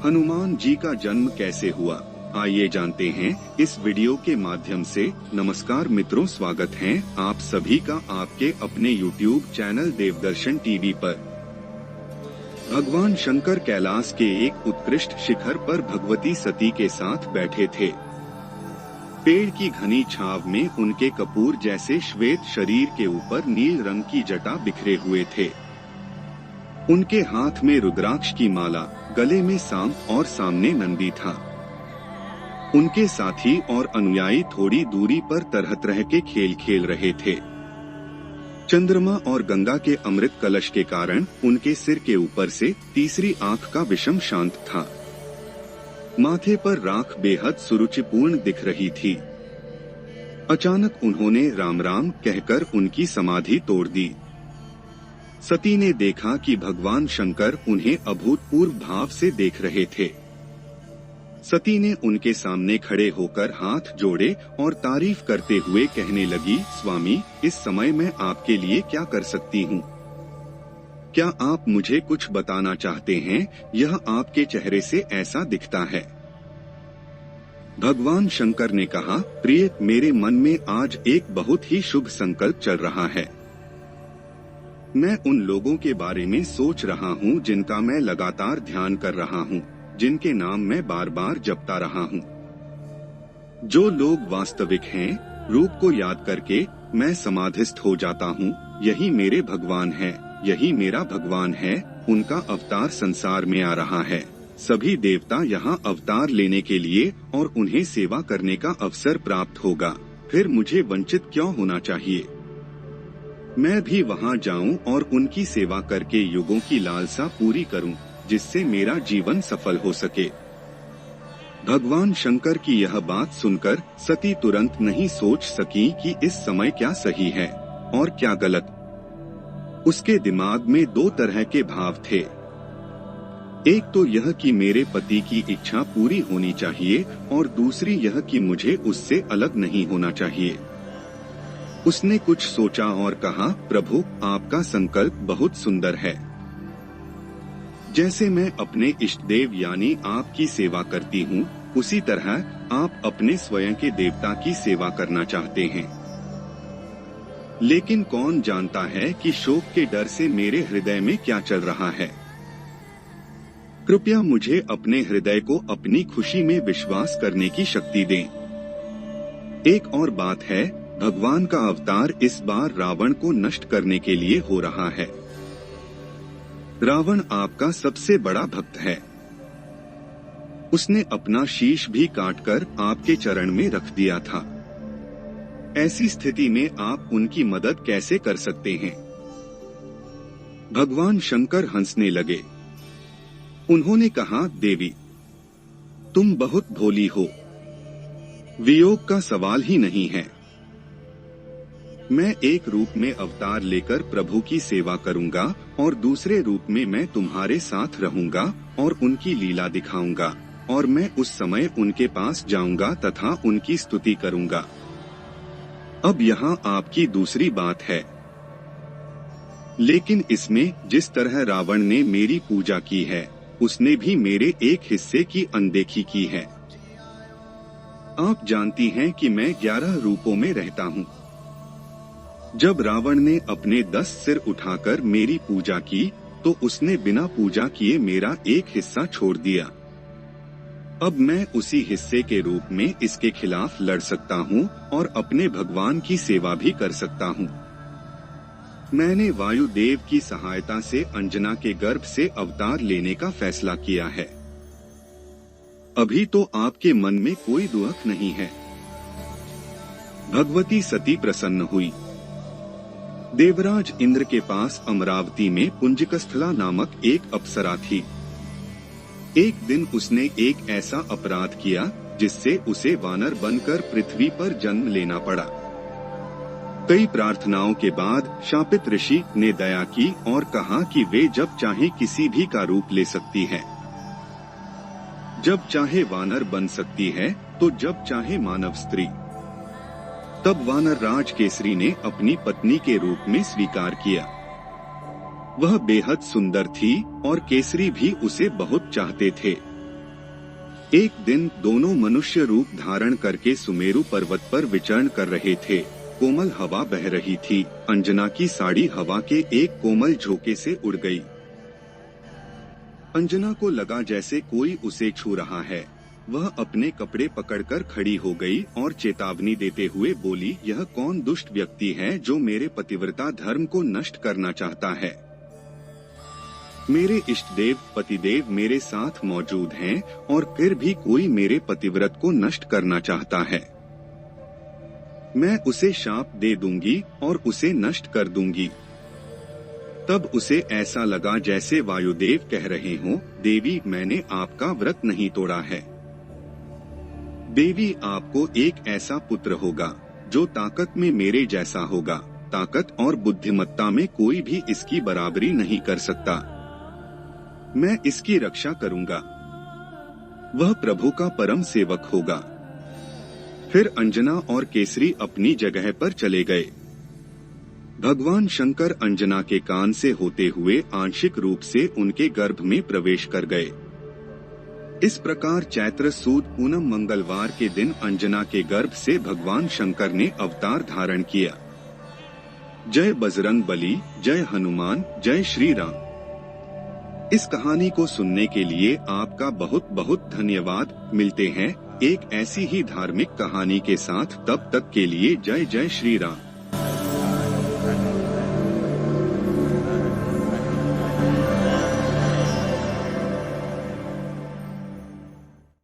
हनुमान जी का जन्म कैसे हुआ, आइए जानते हैं इस वीडियो के माध्यम से। नमस्कार मित्रों, स्वागत है आप सभी का आपके अपने YouTube चैनल देवदर्शन टीवी पर। भगवान शंकर कैलाश के एक उत्कृष्ट शिखर पर भगवती सती के साथ बैठे थे। पेड़ की घनी छांव में उनके कपूर जैसे श्वेत शरीर के ऊपर नील रंग की जटा बिखरे हुए थे। उनके हाथ में रुद्राक्ष की माला, गले में सांप और सामने नंदी था। उनके साथी और अनुयायी थोड़ी दूरी पर तरह तरह के खेल खेल रहे थे। चंद्रमा और गंगा के अमृत कलश के कारण उनके सिर के ऊपर से तीसरी आंख का विषम शांत था। माथे पर राख बेहद सुरुचिपूर्ण दिख रही थी। अचानक उन्होंने राम राम कहकर उनकी समाधि तोड़ दी। सती ने देखा कि भगवान शंकर उन्हें अभूतपूर्व भाव से देख रहे थे। सती ने उनके सामने खड़े होकर हाथ जोड़े और तारीफ करते हुए कहने लगी, स्वामी, इस समय मैं आपके लिए क्या कर सकती हूँ? क्या आप मुझे कुछ बताना चाहते हैं? यह आपके चेहरे से ऐसा दिखता है। भगवान शंकर ने कहा, प्रिय, मेरे मन में आज एक बहुत ही शुभ संकल्प चल रहा है। मैं उन लोगों के बारे में सोच रहा हूँ जिनका मैं लगातार ध्यान कर रहा हूँ, जिनके नाम मैं बार बार जपता रहा हूँ। जो लोग वास्तविक हैं, रूप को याद करके मैं समाधिस्थ हो जाता हूँ। यही मेरे भगवान है, यही मेरा भगवान है। उनका अवतार संसार में आ रहा है। सभी देवता यहाँ अवतार लेने के लिए और उन्हें सेवा करने का अवसर प्राप्त होगा। फिर मुझे वंचित क्यों होना चाहिए? मैं भी वहाँ जाऊं और उनकी सेवा करके युगों की लालसा पूरी करूं, जिससे मेरा जीवन सफल हो सके। भगवान शंकर की यह बात सुनकर सती तुरंत नहीं सोच सकी कि इस समय क्या सही है और क्या गलत। उसके दिमाग में दो तरह के भाव थे। एक तो यह कि मेरे पति की इच्छा पूरी होनी चाहिए और दूसरी यह कि मुझे उससे अलग नहीं होना चाहिए। उसने कुछ सोचा और कहा, प्रभु, आपका संकल्प बहुत सुंदर है। जैसे मैं अपने इष्ट देव यानी आपकी सेवा करती हूँ, उसी तरह आप अपने स्वयं के देवता की सेवा करना चाहते हैं। लेकिन कौन जानता है कि शोक के डर से मेरे हृदय में क्या चल रहा है। कृपया मुझे अपने हृदय को अपनी खुशी में विश्वास करने की शक्ति दें। एक और बात है, भगवान का अवतार इस बार रावण को नष्ट करने के लिए हो रहा है। रावण आपका सबसे बड़ा भक्त है। उसने अपना शीश भी काटकर आपके चरण में रख दिया था। ऐसी स्थिति में आप उनकी मदद कैसे कर सकते हैं? भगवान शंकर हंसने लगे। उन्होंने कहा, देवी, तुम बहुत भोली हो। वियोग का सवाल ही नहीं है। मैं एक रूप में अवतार लेकर प्रभु की सेवा करूंगा और दूसरे रूप में मैं तुम्हारे साथ रहूंगा और उनकी लीला दिखाऊंगा, और मैं उस समय उनके पास जाऊंगा तथा उनकी स्तुति करूंगा। अब यहाँ आपकी दूसरी बात है। लेकिन इसमें जिस तरह रावण ने मेरी पूजा की है, उसने भी मेरे एक हिस्से की अनदेखी की है। आप जानती हैं कि मैं 11 रूपों में रहता हूँ। जब रावण ने अपने 10 सिर उठाकर मेरी पूजा की, तो उसने बिना पूजा किए मेरा एक हिस्सा छोड़ दिया। अब मैं उसी हिस्से के रूप में इसके खिलाफ लड़ सकता हूँ और अपने भगवान की सेवा भी कर सकता हूँ। मैंने वायुदेव की सहायता से अंजना के गर्भ से अवतार लेने का फैसला किया है। अभी तो आपके मन में कोई दुख नहीं है। भगवती सती प्रसन्न हुई। देवराज इंद्र के पास अमरावती में पुंजिकस्थला नामक एक अप्सरा थी। एक दिन उसने एक ऐसा अपराध किया जिससे उसे वानर बनकर पृथ्वी पर जन्म लेना पड़ा। कई प्रार्थनाओं के बाद शापित ऋषि ने दया की और कहा कि वे जब चाहे किसी भी का रूप ले सकती है। जब चाहे वानर बन सकती है तो जब चाहे मानव स्त्री। तब वानर राज केसरी ने अपनी पत्नी के रूप में स्वीकार किया। वह बेहद सुंदर थी और केसरी भी उसे बहुत चाहते थे। एक दिन दोनों मनुष्य रूप धारण करके सुमेरु पर्वत पर विचरण कर रहे थे। कोमल हवा बह रही थी। अंजना की साड़ी हवा के एक कोमल झोंके से उड़ गई। अंजना को लगा जैसे कोई उसे छू रहा है। वह अपने कपड़े पकड़कर खड़ी हो गई और चेतावनी देते हुए बोली, यह कौन दुष्ट व्यक्ति है जो मेरे पतिव्रता धर्म को नष्ट करना चाहता है? मेरे इष्टदेव पतिदेव मेरे साथ मौजूद हैं और फिर भी कोई मेरे पतिव्रत को नष्ट करना चाहता है। मैं उसे शाप दे दूंगी और उसे नष्ट कर दूंगी। तब उसे ऐसा लगा जैसे वायुदेव कह रहे हों, देवी मैंने आपका व्रत नहीं तोड़ा है। देवी आपको एक ऐसा पुत्र होगा जो ताकत में मेरे जैसा होगा। ताकत और बुद्धिमत्ता में कोई भी इसकी बराबरी नहीं कर सकता। मैं इसकी रक्षा करूंगा। वह प्रभु का परम सेवक होगा। फिर अंजना और केसरी अपनी जगह पर चले गए। भगवान शंकर अंजना के कान से होते हुए आंशिक रूप से उनके गर्भ में प्रवेश कर गए। इस प्रकार चैत्र सुद पूनम मंगलवार के दिन अंजना के गर्भ से भगवान शंकर ने अवतार धारण किया। जय बजरंग बली, जय हनुमान, जय श्री राम। इस कहानी को सुनने के लिए आपका बहुत बहुत धन्यवाद। मिलते हैं एक ऐसी ही धार्मिक कहानी के साथ। तब तक के लिए जय जय श्री राम।